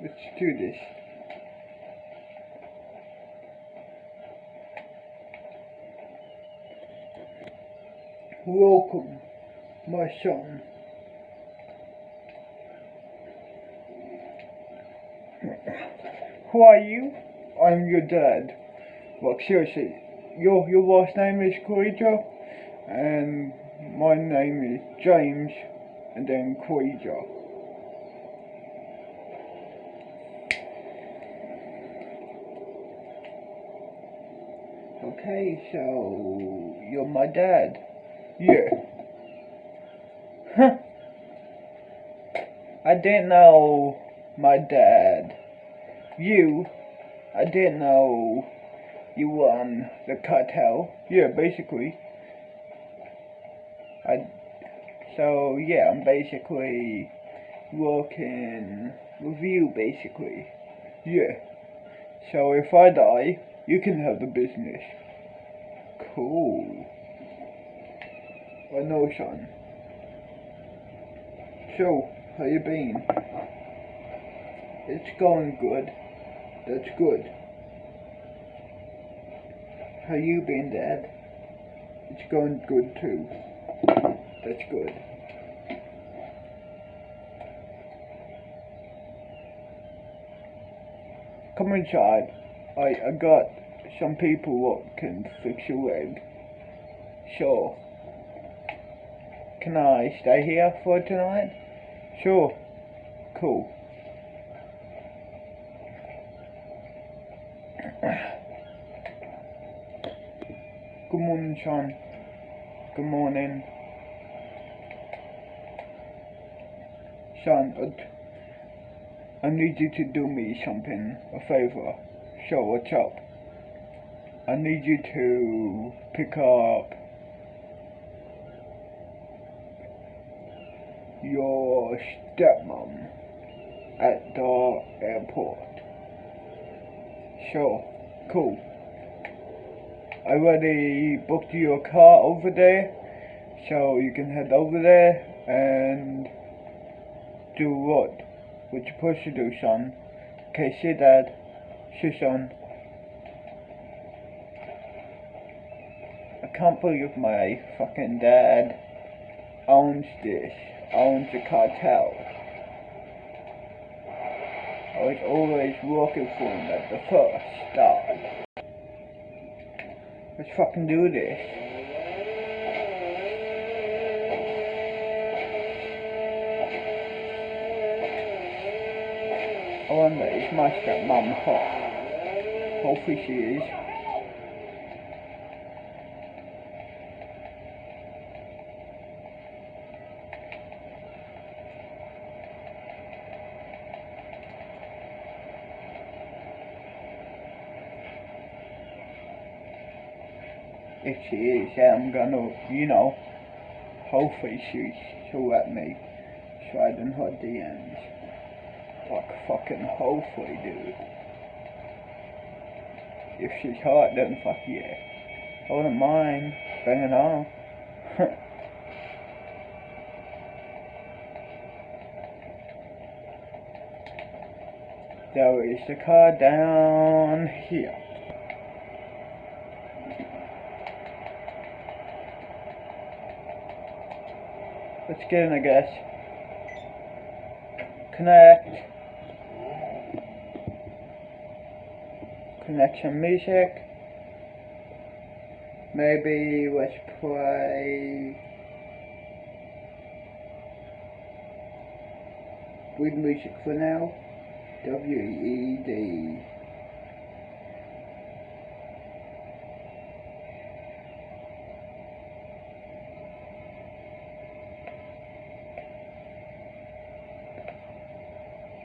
Let's do this. Welcome, my son. Who are you? I'm your dad. Like seriously, your last name is Quaja, and my name is James, and then Quaja. Okay, so you're my dad. Yeah. Huh. I didn't know my dad. I didn't know you won the cartel. Yeah, basically. So yeah, I'm basically working with you, basically. Yeah. So if I die, you can have the business. Cool. I know, son. So, how you been? It's going good. That's good. How you been, Dad? It's going good too. That's good. Come inside. I got some people that can fix your leg. Sure. Can I stay here for tonight? Sure. Cool. Good morning, son. Good morning. Son, I need you to do me something, a favor. So what's up? I need you to pick up your stepmom at the airport. Sure, cool. I already booked your car over there, so you can head over there and do what? What you supposed to do, son? Okay, say Dad. Say son. I can't believe my fucking dad owns the cartel. I was always working for him at the first start. Let's fucking do this. I wonder, is my stepmom hot? Hopefully she is. If she is, I'm gonna, hopefully she'll let me slide in her DMs. Like fucking hopefully, dude. If she's hot, then fuck yeah. I wouldn't mind. Bring it on. There is the car down here. Let's get in, I guess. Connect. Connection music. Maybe let's play weird music for now. WED.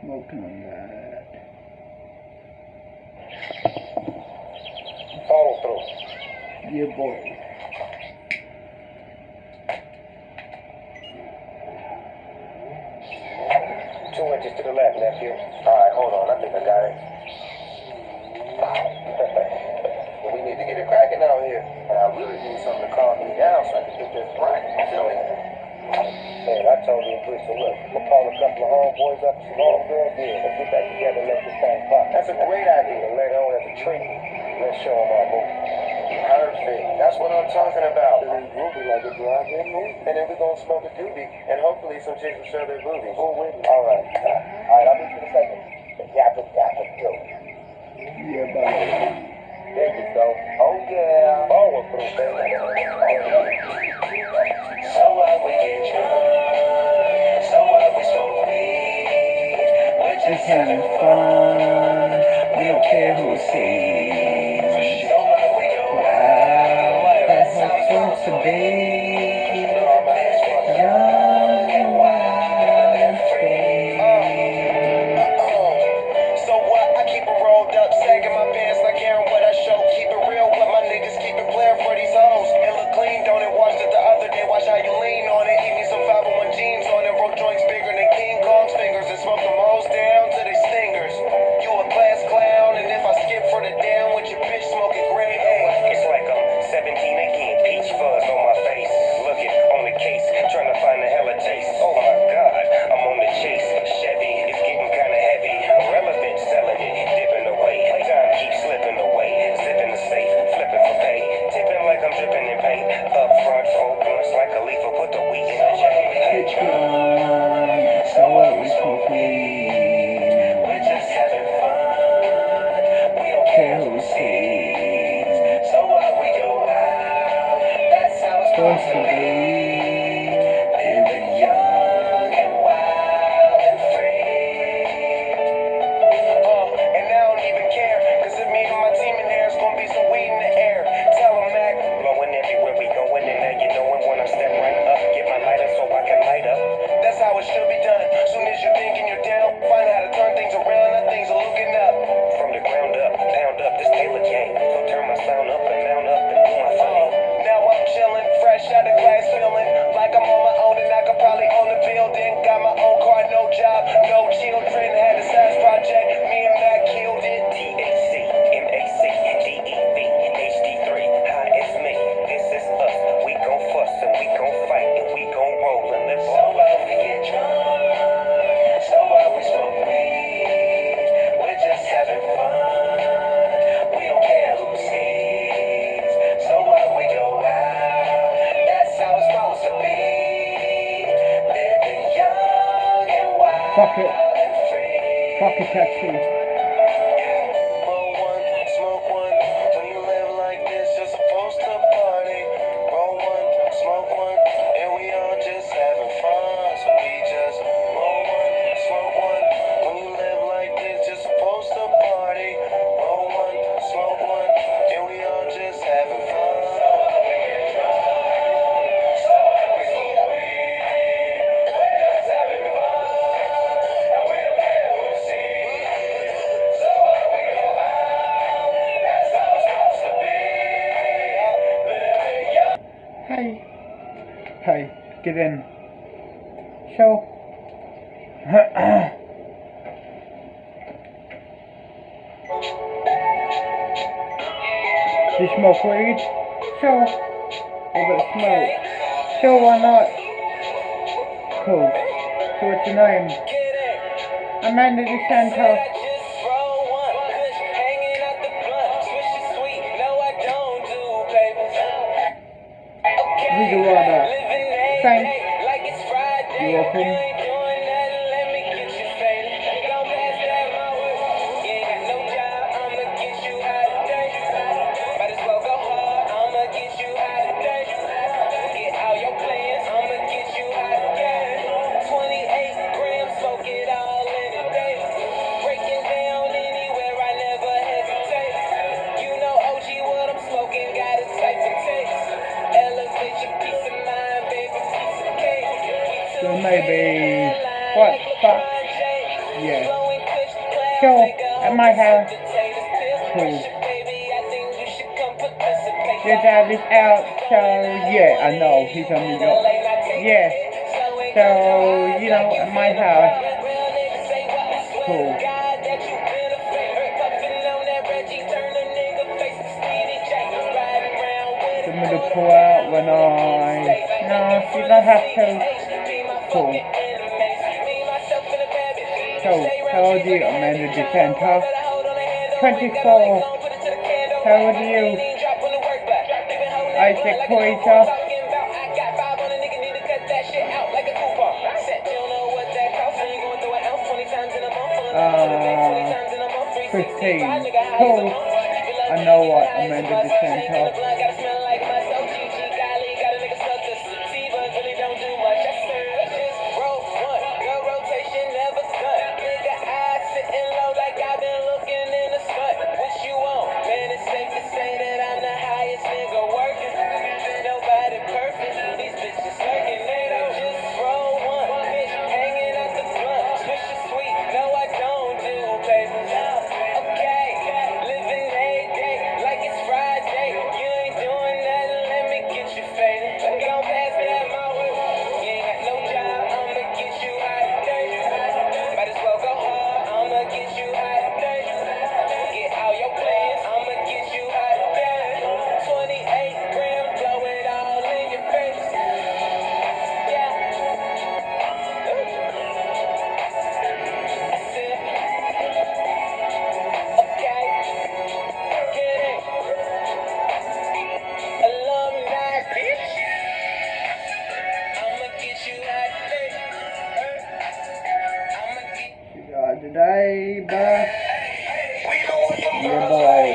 Smoking on that. Follow through. Yeah, boy. Two inches to the left, nephew. Alright, hold on. I think I got it. Well, we need to get it cracking out here. And I really need something to calm me down so I can get this right. You feel me? Man, I totally agree. So look, I'm gonna call a couple of homeboys up, some homegirls here. Let's get back together and let this thing pop. That's a great idea. Later on at the tree, let's show them our movie. Perfect. That's what I'm talking about. And then we'll be like a drive-in movie. And then we're gonna smoke a doobie, and hopefully some chicks will show their boobies. All right. All right, I'll meet you in a second. Yappa go. Yeah, buddy. There you go. Oh yeah. Forward through, baby. So what we get drunk, so what we smoke weed. We're Just having fun. We don't care who sees. so what we go Wow, that's how it's supposed to be. Young and wild and free. So what? I keep it rolled up, sagging my pants, not caring what I show. Keep it real with my niggas, keep it playing for these hoes. It look clean, don't it? Watched it the other day, watch how you lean on it. Eat me some 501 jeans on it, broke joints bigger than King Kong's fingers, and smoke them hoes down to they stingers. You a class clown, and if I skip for the down with your bitch smoking grade A. It's like I'm 17 again, peach fuzz on my face. Looking on the case, trying to find the hella taste. Oh my god, I'm on the chase. Chevy, it's getting kinda heavy. Irrelevant, selling it, dipping away. Time keeps slipping away. Zipping the safe, flipping for pay. Tipping like I'm dripping in paint. Up front, four blunts like a leaf, put the wheat in the chain. It's fun. So what we smoke weed. We're just having fun. We don't Care who sees. So what we go out. That's how it's Supposed to be. Living young and wild and free. And I don't even care, cause if me and my team in there, it's gonna be some weed in the air. Tell them, Mac. Blowing everywhere we going, and now you knowin' when I step right up. Get my lighter so I can light up. That's how it should be done. Soon as you thinking you're down, find out how to turn things around, now things are looking up. From the ground up, pound up, this Taylor game. So turn my sound up and mount up and do my thing. Now I'm chillin', fresh out of class, feeling like I'm on my own and I could probably own the building. Got my own car, no job, no children. Had a science project, me and Mac killed it. THC, MAC, DEV, HD3, hi, it's me. This is us. We gon' fuss and we gon' fight and we gon' roll and live on. So what we get drunk, so what we smoke weed. We're just having fun. We don't care who sees. So what we go out. That's how it's supposed to be. Living young and wild Fuck it. and free. Fuck a taxi. Roll one, smoke one. When you live like this, you're supposed to party. Roll one, smoke one, and we all just having fun. So we just roll one, smoke one. When you live like this, you're supposed to party. Roll one, smoke one, and we all just having fun. Hey. Hey, get in. So. You smoke weed? Sure. Or but smoke? Sure, why not? Cool. So what's your name? Amanda DeSanto. Who's your order? Thanks. You open? So maybe, what the fuck? Yeah. Sure, at my house. Cool. Your dad is out, so yeah, I know, he's on New York. Yeah. So, you know, at my house. Cool. For me to pull out when I... No, you don't have to. Cool. So, how old are you, Amanda DeSanta? 24. How old are you? Isaac Poiter. Christine. Cool. I know what Amanda DeSanta. Today, but yeah, boy.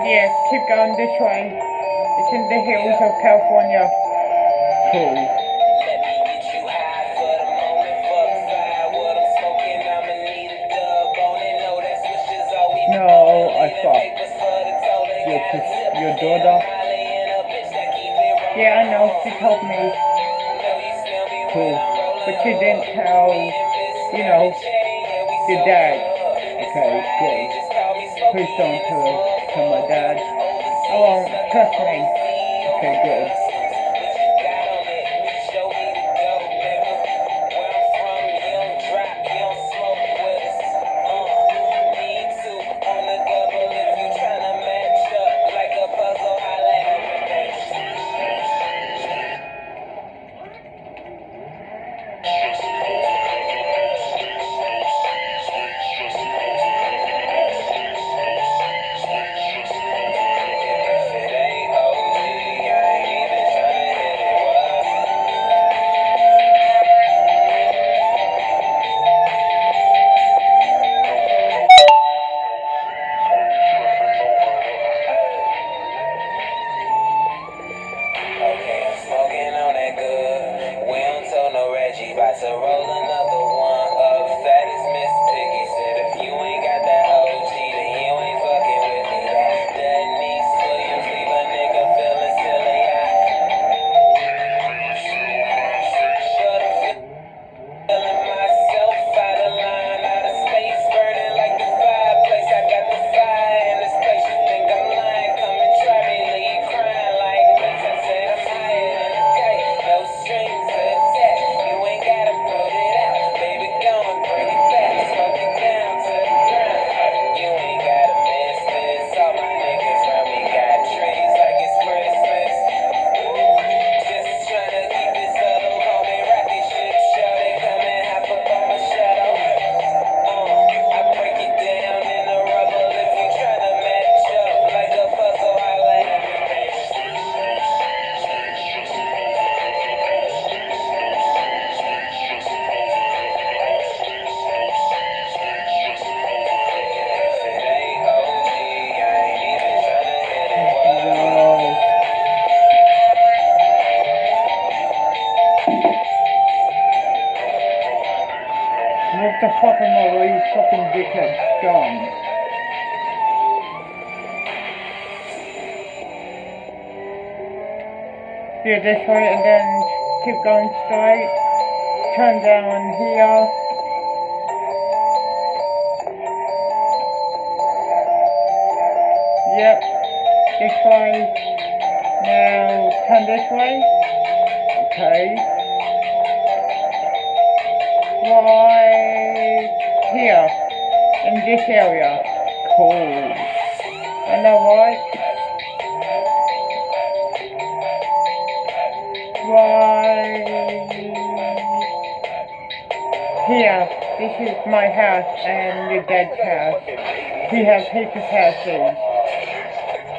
Yeah, keep going this way. It's in the hills of California. Cool. No, I thought. Your daughter? Yeah, I know, she told me. Cool. But she didn't tell, your dad. Okay, good. Please don't tell my dad. I won't, trust me. Okay, good. What the fuck am I, you fucking dickhead scum? do this way and then keep going straight. Turn down here. Yep, this way. Now turn this way. Okay. Right here, in this area. Cool. I know, right? Right here. This is my house and your dad's house. He has heaps of houses.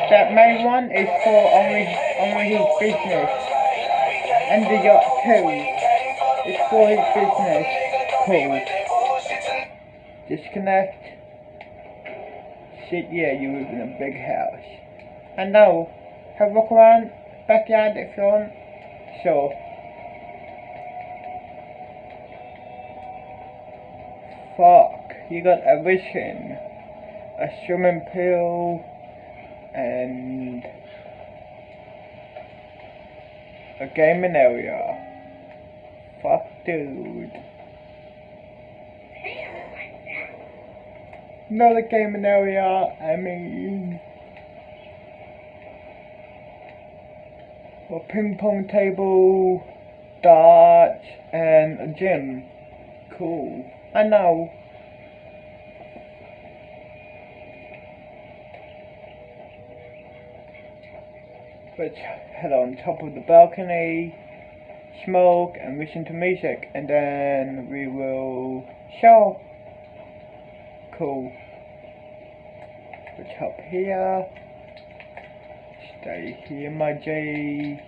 That main one is for only his business. And the yacht too. It's for his business. Cool. Disconnect. Shit, yeah, you live in a big house. I know. Have a look around. Backyard if you want. So, fuck, you got everything. A swimming pool and a gaming area. Fuck, dude. Not a gaming area, I mean a ping pong table, darts, and a gym. Cool. I know. Let's head on top of the balcony, smoke, and listen to music, and then we will show. Cool. Let's hop here. Stay here, my G.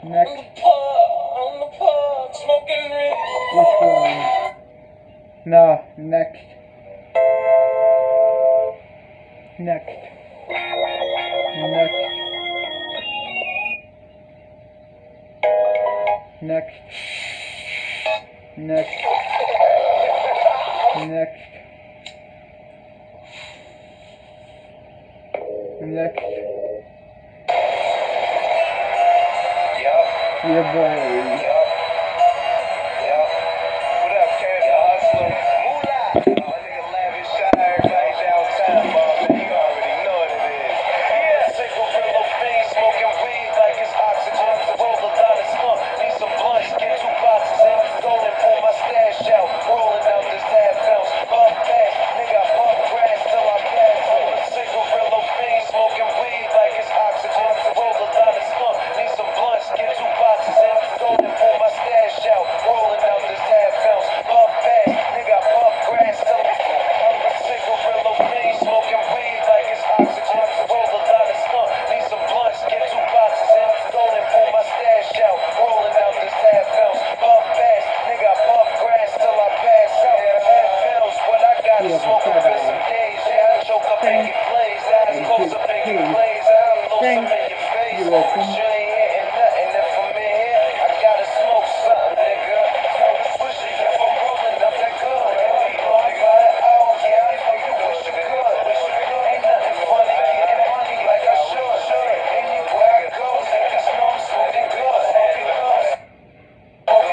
Next. On the pub, smoking red. Which one? No, next. Next. Next. Next. Next. Next. Next. Yeah, boy. What up, Canada Hustler? Moolah. Nigga lavish shot everybody downtown, man. You already know what it is. Yeah, cigarillo fiend, smoking weed like it's oxygen. Roll a lot of skunk, need some blunts, get 2 boxes in. Going and pull my stash out, rolling out this half ounce. Pump fast, nigga, I pump grass till I pass out. Cigarillo fiend, smoking weed like it's oxygen. Roll a lot of skunk, need some blunts, get 2 boxes in. Going and pull my stash out, rolling out this half ounce. Pump fast, nigga, I pump grass till I'm a cigarillo fiend, smoking weed like it's oxygen. Roll a lot of skunk, need some blunts, get 2 boxes in. Going and pull my stash out, rolling out this half ounce. Pump fast, nigga, I pump grass till I pass out. Half ounce, what I got is smoking for some days. Yeah, I choke up and get blazed. Eyes close up and get blazed. I'm low in your face. You're welcome. You ain't hitting nothing if I'm in here. I gotta smoke something, nigga. Smoke a swisher if I'm rolling up that good. If you know I got it out, yeah, I know you wish you could. Ain't nothing funny, getting money like I should. Anywhere I go, niggas know I'm smoking good. Smoking good.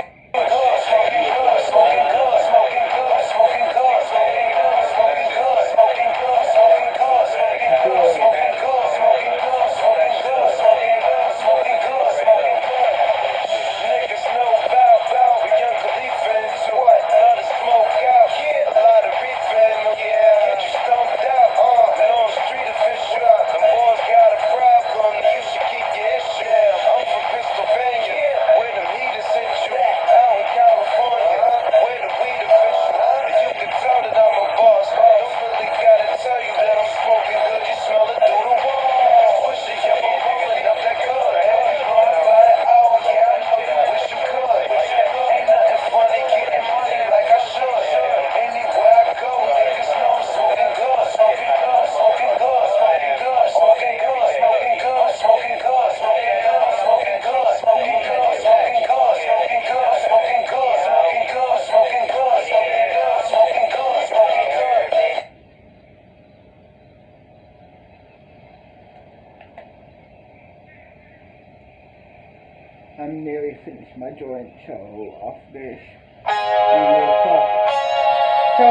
Smoking good, smoking good, smoking good, smoking good, smoking good, smoking good, smoking good, smoking good, smoking good, I'm nearly finished my joint, so after this, we will fuck. So,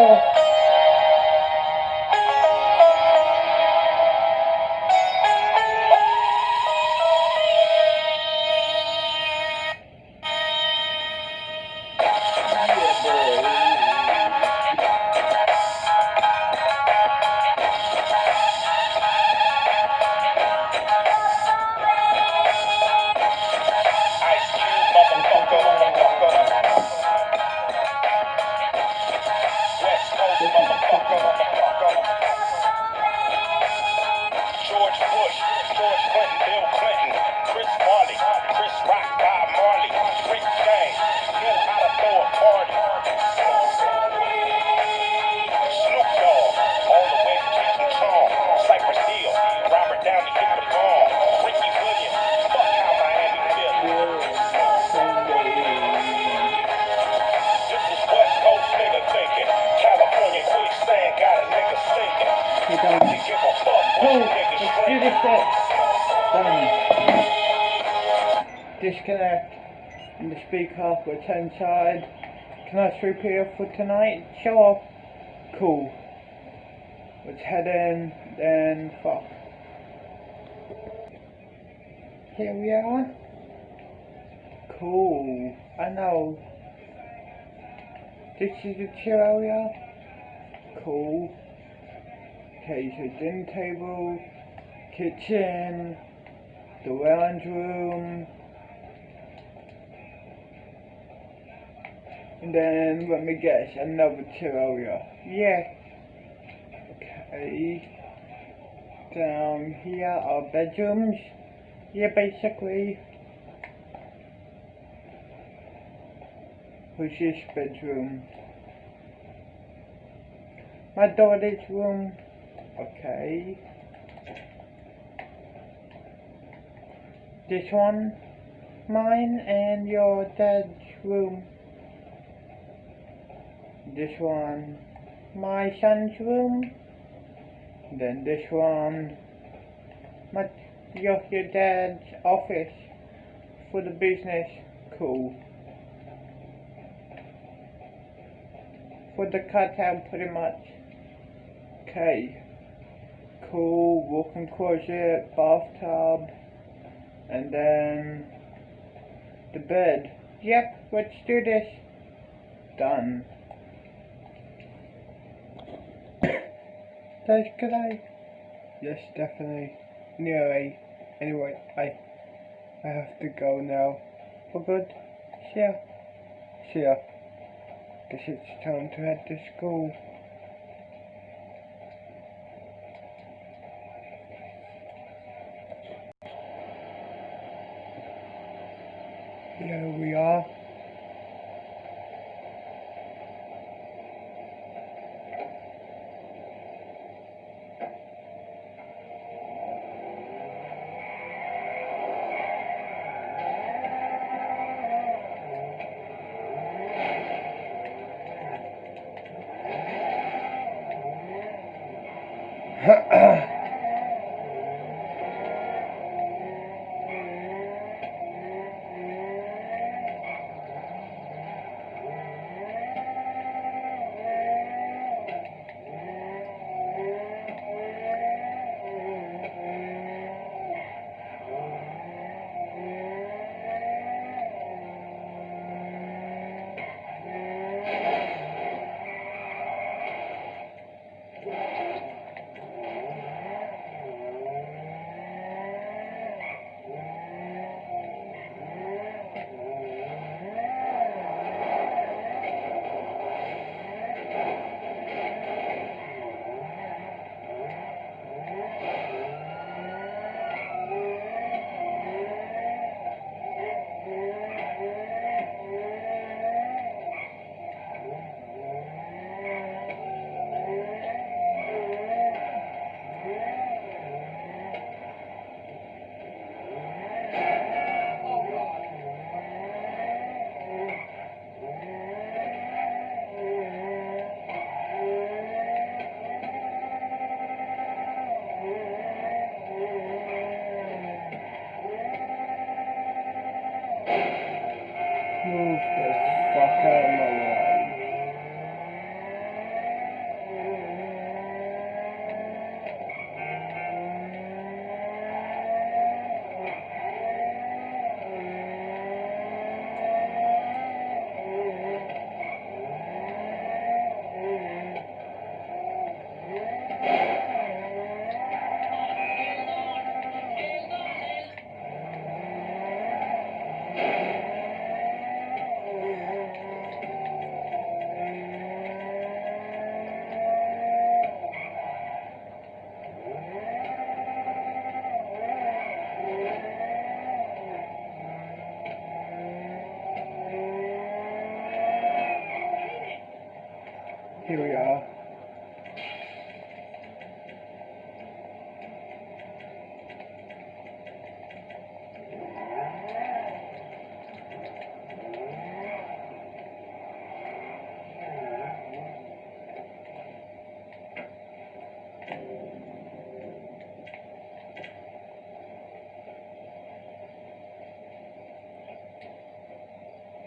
Ice Cube, motherfucker. West Coast, motherfucker. George Bush, George Clinton, Bill Clinton, Chris Farley, Chris Rock, Bob Marley, Rick James, knew how to throw a party. Snoop Dogg, all the way from Cheech and Chong, Cypress Hill, Robert Downey hit the bomb, Ricky Williams, fuck how Miami feels. This is West Coast nigga thinking, California quicksand got a nigga sinking. Hey, I done. can give a fuck what cool. you Let's niggas do drinking. this shit. Done. Disconnect. And the speaker, return side. Can I sleep here for tonight? Sure. Cool. Let's head in, then fuck. Here we are. Cool. I know. This is the chill area. Cool. Okay, so dinner table, kitchen, the lounge room, and then let me guess, another chill area. Yeah. Okay. Down here are bedrooms. Yeah, basically. Who's this bedroom? My daughter's room. Okay. This one. Mine and your dad's room. This one. My son's room. Then this one. Your dad's office. For the business. Cool. For the cutout, pretty much. Okay. Cool. Walk-in closet, bathtub, and then the bed. Yep, let's do this. Done. That's good. Yes, definitely. Anyway, I have to go now. For good. See ya. See ya. Guess it's time to head to school. Here we are.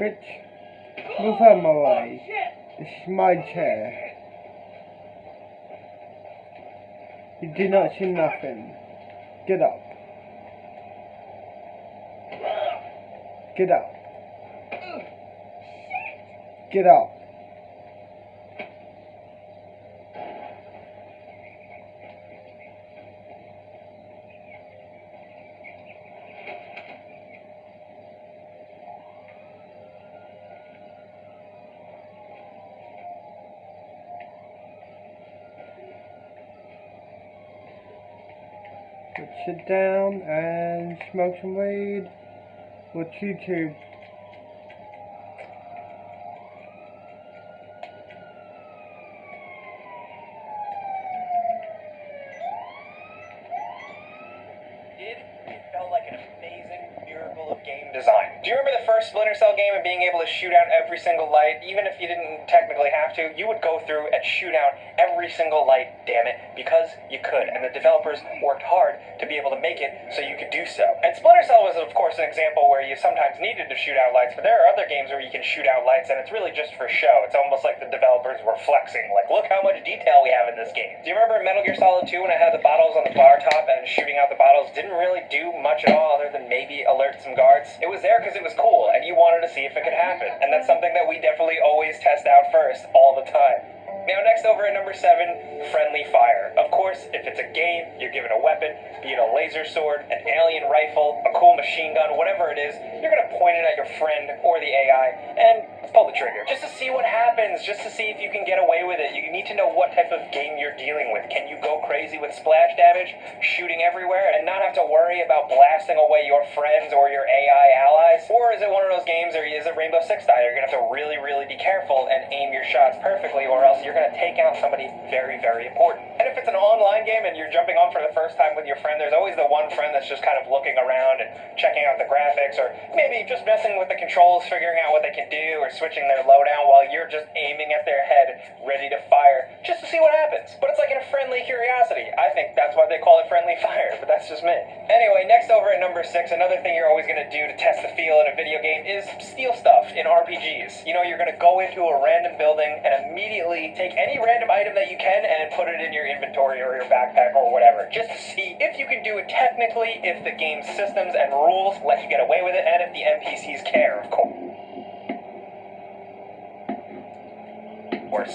Bitch, move out of my way. This is my chair. You do not see nothing. Get up. Get up. Get up. Let's sit down and smoke some weed. Watch YouTube. It felt like an amazing miracle of game design. Do you remember the first Splinter Cell game and being able to shoot out every single light? Even if you didn't technically have to, you would go through and shoot out every single light, damn it, because you could. And the developers worked hard to be able to make it so you could do so. And Splinter Cell was, of course, an example where you sometimes needed to shoot out lights, but there are other games where you can shoot out lights and it's really just for show. It's almost like the developers were flexing, like, look how much detail we have in this game. Do you remember in Metal Gear Solid 2 when I had the bottles on the bar top and shooting out the bottles didn't really do much at all other than maybe alert some guards? It was there because it was cool and you wanted to see if it could happen. And that's something that we definitely always test out first, all the time. Now, next over at number 7, friendly fire. Of course, if it's a game, you're given a weapon, be it a laser sword, an alien rifle, a cool machine gun, whatever it is, you're going to point it at your friend or the AI and pull the trigger. Just to see what happens, just to see if you can get away with it. You need to know what type of game you're dealing with. Can you go crazy with splash damage, shooting everywhere, and not have to worry about blasting away your friends or your AI allies? Or is it one of those games, or is it Rainbow Six style? You're going to have to really, really be careful and aim your shots perfectly, or else you're going to take out somebody very, very important. And if it's an online game and you're jumping on for the first time with your friend, there's always the one friend that's just kind of looking around and checking out the graphics, or maybe just messing with the controls, figuring out what they can do, or switching their loadout while you're just aiming at their head, ready to fire, just to see what happens. But it's like a friendly curiosity. I think that's why they call it friendly fire, but that's just me. Anyway, next over at number 6, another thing you're always going to do to test the feel in a video game is steal stuff in RPGs. You know, you're going to go into a random building and immediately take any random item that you can and put it in your inventory or your backpack or whatever, just to see if you can do it technically, if the game's systems and rules let you get away with it, and if the NPCs care, of course.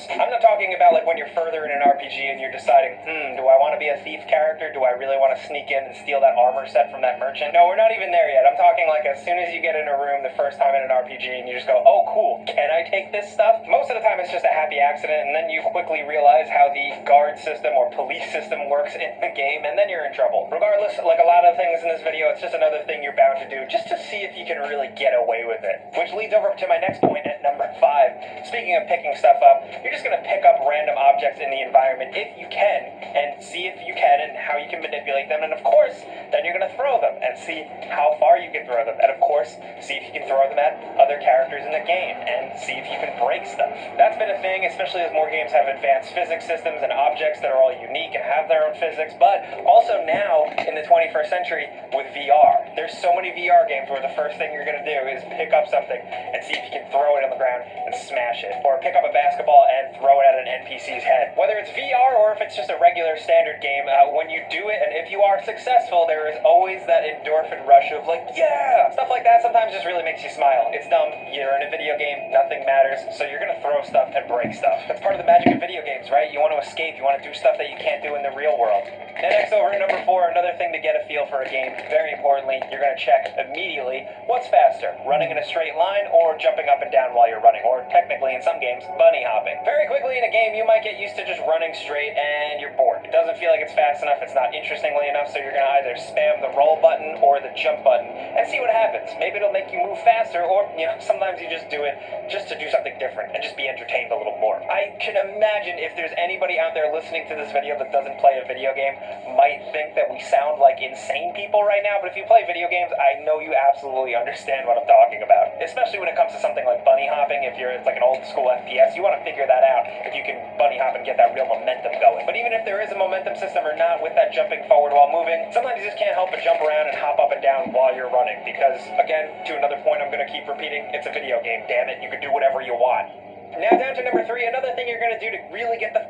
I'm not talking about like when you're further in an RPG and you're deciding, do I want to be a thief character? Do I really want to sneak in and steal that armor set from that merchant? No, we're not even there yet. I'm talking like as soon as you get in a room the first time in an RPG and you just go, oh cool, can I take this stuff? Most of the time it's just a happy accident, and then you quickly realize how the guard system or police system works in the game, and then you're in trouble. Regardless, like a lot of things in this video, it's just another thing you're bound to do just to see if you can really get away with it. Which leads over to my next point at number 5. Speaking of picking stuff up, you're just going to pick up random objects in the environment if you can, and see if you can and how you can manipulate them, and of course, then you're going to throw them and see how far you can throw them, and of course, see if you can throw them at other characters in the game, and see if you can break stuff. That's been a thing, especially as more games have advanced physics systems and objects that are all unique and have their own physics, but also now, in the 21st century, with VR. There's so many VR games where the first thing you're going to do is pick up something and see if you can throw it on the ground and smash it, or pick up a basketball and throw it at an NPC's head. Whether it's VR or if it's just a regular standard game, when you do it and if you are successful, there is always that endorphin rush of like, yeah! Stuff like that sometimes just really makes you smile. It's dumb, you're in a video game, nothing matters, so you're gonna throw stuff and break stuff. That's part of the magic of video games, right? You want to escape, you want to do stuff that you can't do in the real world. And next over at number 4, another thing to get a feel for a game, very importantly, you're gonna check immediately what's faster, running in a straight line or jumping up and down while you're running, or technically in some games, bunny hopping. Very quickly in a game, you might get used to just running straight and you're bored. It doesn't feel like it's fast enough, it's not interestingly enough, so you're going to either spam the roll button or the jump button and see what happens. Maybe it'll make you move faster, or, you know, sometimes you just do it just to do something different and just be entertained a little more. I can imagine if there's anybody out there listening to this video that doesn't play a video game might think that we sound like insane people right now, but if you play video games, I know you absolutely understand what I'm talking about. Especially when it comes to something like bunny hopping. If it's like an old school FPS, you want to figure that out if you can bunny hop and get that real momentum going. But even if there is a a momentum system or not with that jumping forward while moving, sometimes you just can't help but jump around and hop up and down while you're running. Because, again, to another point I'm going to keep repeating, it's a video game, damn it, you can do whatever you want. Now down to number 3, another thing you're going to do to really get the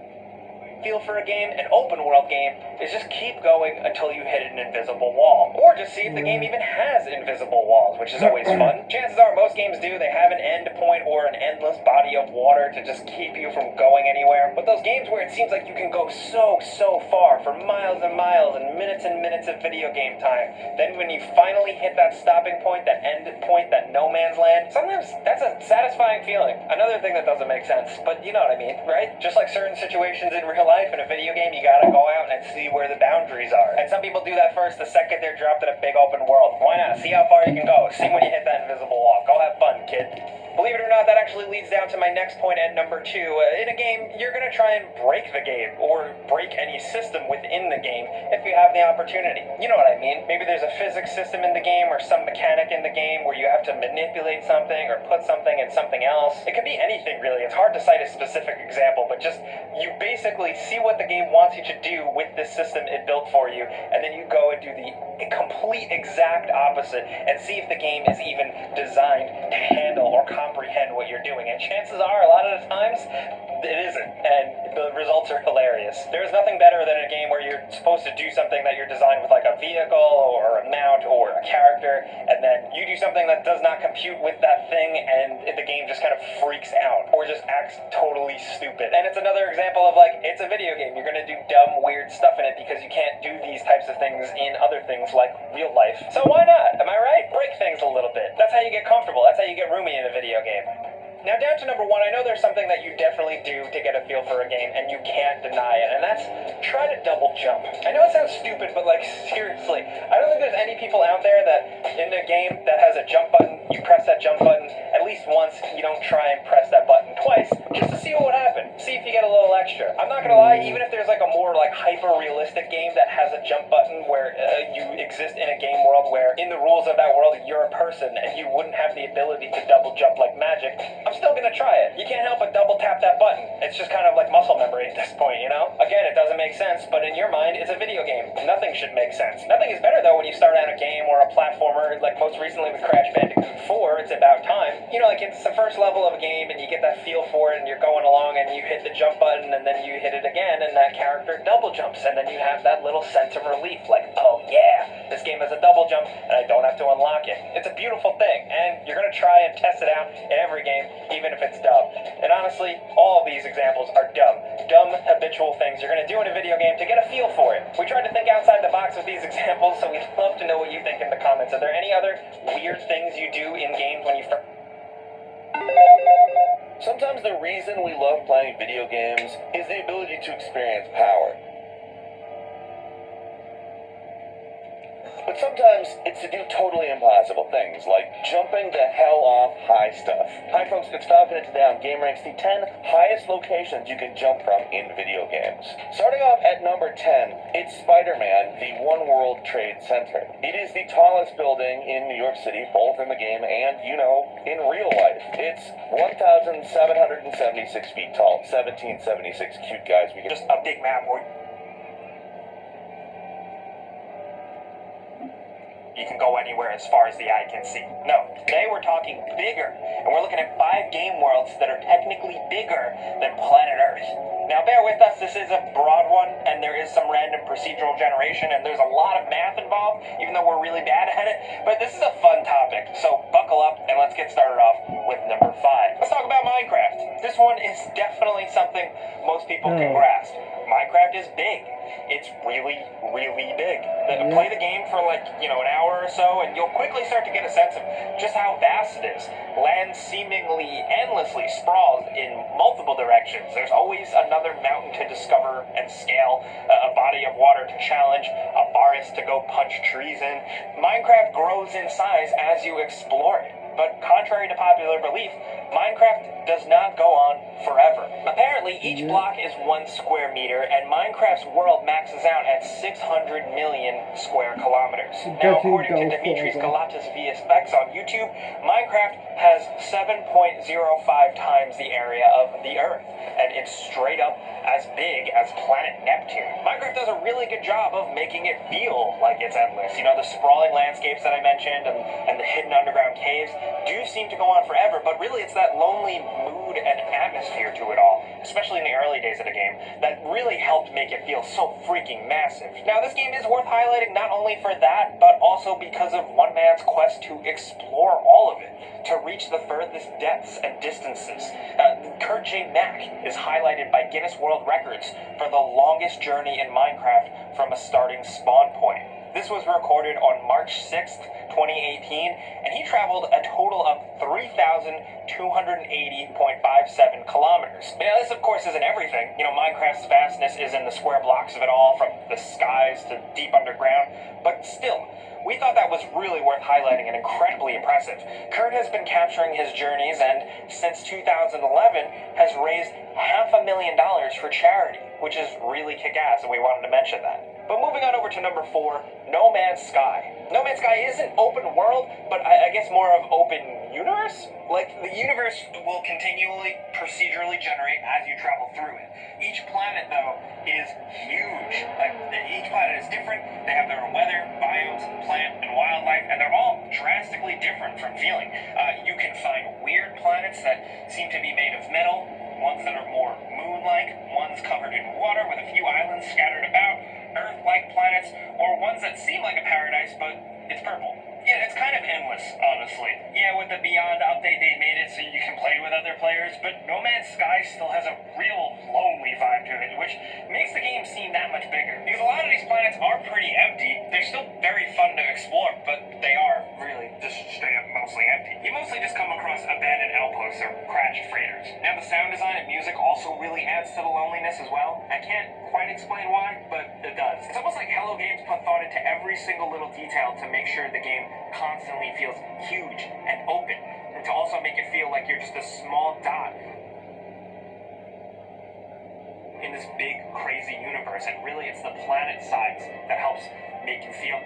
feel for a game, an open world game, is just keep going until you hit an invisible wall. Or just see if the game even has invisible walls, which is always fun. Chances are most games do. They have an end point or an endless body of water to just keep you from going anywhere. But those games where it seems like you can go so far for miles and miles and minutes of video game time, then when you finally hit that stopping point, that end point, that no man's land, sometimes that's a satisfying feeling. Another thing that doesn't make sense, but you know what I mean, right? Just like certain situations in real life, in a video game, you gotta go out and see where the boundaries are. And some people do that first the second they're dropped in a big open world. Why not? See how far you can go. See when you hit that invisible wall. Go have fun, kid. Believe it or not, that actually leads down to my next point at number 2. In a game, you're going to try and break the game, or break any system within the game, if you have the opportunity. You know what I mean? Maybe there's a physics system in the game, or some mechanic in the game where you have to manipulate something, or put something in something else. It could be anything, really. It's hard to cite a specific example, but just, you basically see what the game wants you to do with this system it built for you, and then you go and do the complete exact opposite, and see if the game is even designed to handle or comprehend what you're doing. And chances are, a lot of the times, it isn't, and the results are hilarious. There's nothing better than a game where you're supposed to do something that you're designed with, like a vehicle, or a mount, or a character, and then you do something that does not compute with that thing, and the game just kind of freaks out, or just acts totally stupid. And it's another example of, like, it's a video game. You're gonna do dumb, weird stuff in it because you can't do these types of things in other things like real life. So why not? Am I right? Break things a little bit. That's how you get comfortable. That's how you get roomy in a video game. Now down to number 1, I know there's something that you definitely do to get a feel for a game, and you can't deny it, and that's try to double jump. I know it sounds stupid, but like, seriously, I don't think there's any people out there that in a game that has a jump button, you press that jump button at least once, you don't try and press that button twice, just to see what would happen, see if you get a little extra. I'm not gonna lie, even if there's like a more like hyper-realistic game that has a jump button where you exist in a game world where in the rules of that world you're a person and you wouldn't have the ability to double jump like magic, I'm still gonna try it. You can't help but double tap that button. It's just kind of like muscle memory at this point, you know? Again, it doesn't make sense, but in your mind, it's a video game. Nothing should make sense. Nothing is better though when you start out a game or a platformer, like most recently with Crash Bandicoot 4, It's About Time. You know, like it's the first level of a game and you get that feel for it and you're going along and you hit the jump button and then you hit it again and that character double jumps and then you have that little sense of relief, like, oh yeah, this game has a double jump and I don't have to unlock it. It's a beautiful thing, and you're gonna try and test it out in every game, even if it's dumb. And honestly, all of these examples are dumb. Dumb, habitual things you're gonna do in a video game to get a feel for it. We tried to think outside the box with these examples, so we'd love to know what you think in the comments. Are there any other weird things you do in games when you Sometimes the reason we love playing video games is the ability to experience power. But sometimes it's to do totally impossible things, like jumping the hell off high stuff. Hi folks, it's Falcon, and today on GameRanks, the 10 highest locations you can jump from in video games. Starting off at number 10, it's Spider-Man, the One World Trade Center. It is the tallest building in New York City, both in the game and, you know, in real life. It's 1,776 feet tall, 1776 cute guys. We can just a big map where you can go anywhere as far as the eye can see. No, today we're talking bigger, and we're looking at 5 game worlds that are technically bigger than planet Earth. Now bear with us, this is a broad one, and there is some random procedural generation, and there's a lot of math involved, even though we're really bad at it, but this is a fun topic, so buckle up, and let's get started off with number 5. Let's talk about Minecraft. This one is definitely something most people can grasp. Minecraft is big. It's really, really big. Play the game for like, you know, an hour or so, and you'll quickly start to get a sense of just how vast it is. Land seemingly endlessly sprawls in multiple directions. There's always another mountain to discover and scale, a body of water to challenge, a forest to go punch trees in. Minecraft grows in size as you explore it. But contrary to popular belief, Minecraft does not go on forever. Apparently, each block is 1 square meter, and Minecraft's world maxes out at 600 million square kilometers. Now, according to Dimitris Galatas specs on YouTube, Minecraft has 7.05 times the area of the Earth, and it's straight up as big as planet Neptune. Minecraft does a really good job of making it feel like it's endless. You know, the sprawling landscapes that I mentioned and the hidden underground caves do seem to go on forever, but really it's that lonely mood and atmosphere to it all, especially in the early days of the game, that really helped make it feel so freaking massive. Now, this game is worth highlighting not only for that, but also because of one man's quest to explore all of it, to reach the furthest depths and distances. Kurt J. Mack is highlighted by Guinness World Records for the longest journey in Minecraft from a starting spawn point. This was recorded on March 6th, 2018, and he traveled a total of 3,280.57 kilometers. Now, this, of course, isn't everything. You know, Minecraft's vastness is in the square blocks of it all, from the skies to deep underground, but still, we thought that was really worth highlighting and incredibly impressive. Kurt has been capturing his journeys and, since 2011, has raised $500,000 for charity, which is really kick-ass, and we wanted to mention that. But moving on over to number 4, No Man's Sky. No Man's Sky isn't open world, but I guess more of open universe? Like, the universe will continually procedurally generate as you travel through it. Each planet, though, is huge. Like, each planet is different. They have their own weather, biomes, plant, and wildlife, and they're all drastically different from feeling. You can find weird planets that seem to be made of metal, ones that are more moon-like, ones covered in water with a few islands scattered about, Earth-like planets, or ones that seem like a paradise, but it's purple. Yeah, it's kind of endless, honestly. Yeah, with the Beyond update, they made it so you can play with other players, but No Man's Sky still has a real lonely vibe to it, which makes the game seem that much bigger. Because a lot of these planets are pretty empty. They're still very fun to explore, but they are really just straight up mostly empty. You mostly just come across abandoned outposts or crashed freighters. Now, the sound design and music also really adds to the loneliness as well. I can't quite explain why, but it does. It's almost like Hello Games put thought into every single little detail to make sure the game constantly feels huge and open, and to also make it feel like you're just a small dot in this big, crazy universe. And really, it's the planet size that helps make you feel.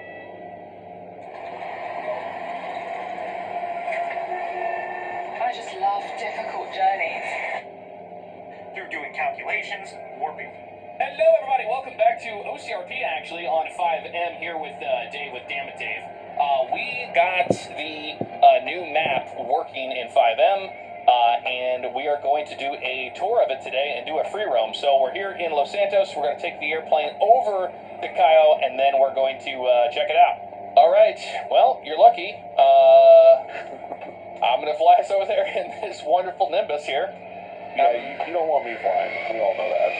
I just love difficult journeys. Through doing calculations, warping. Hello, everybody. Welcome back to OCRP, actually, on 5M here with Dave, with Dammit Dave. We got the new map working in 5M, and we are going to do a tour of it today and do a free roam. So we're here in Los Santos. We're going to take the airplane over to Cayo, and then we're going to check it out. All right. Well, you're lucky. I'm going to fly us over there in this wonderful Nimbus here. Yeah, you don't want me flying. We all know that.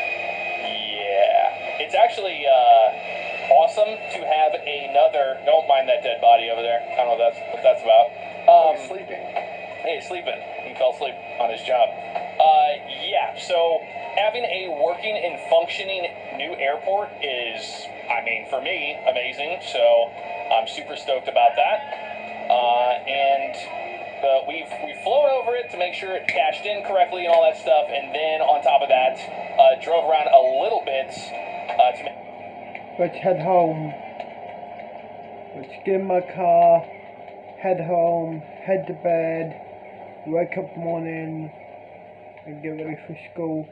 Yeah. It's actually awesome to have another. Don't mind that dead body over there. I don't know what that's about. He's sleeping. Hey, he's sleeping. He fell asleep on his job. Yeah, so having a working and functioning new airport is, I mean, for me, amazing. So I'm super stoked about that. We've flown over it to make sure it cashed in correctly and all that stuff, and then on top of that, drove around a little bit to make. Let's head home. Let's get in my car, head home, head to bed, wake up morning, and get ready for school.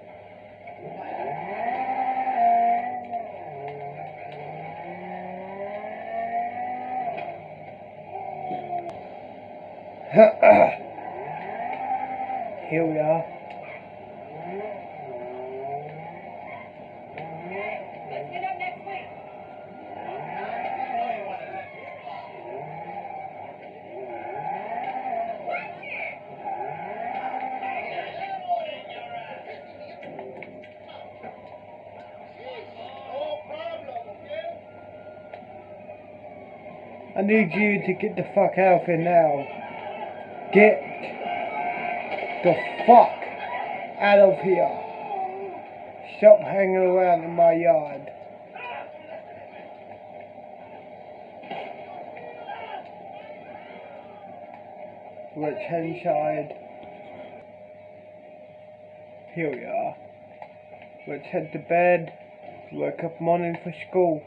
Here we are. Let's get up next week. I need you to get the fuck out of here now. Get the fuck out of here. Stop hanging around in my yard. Let's head inside. Here we are. Let's head to bed. Wake up morning for school.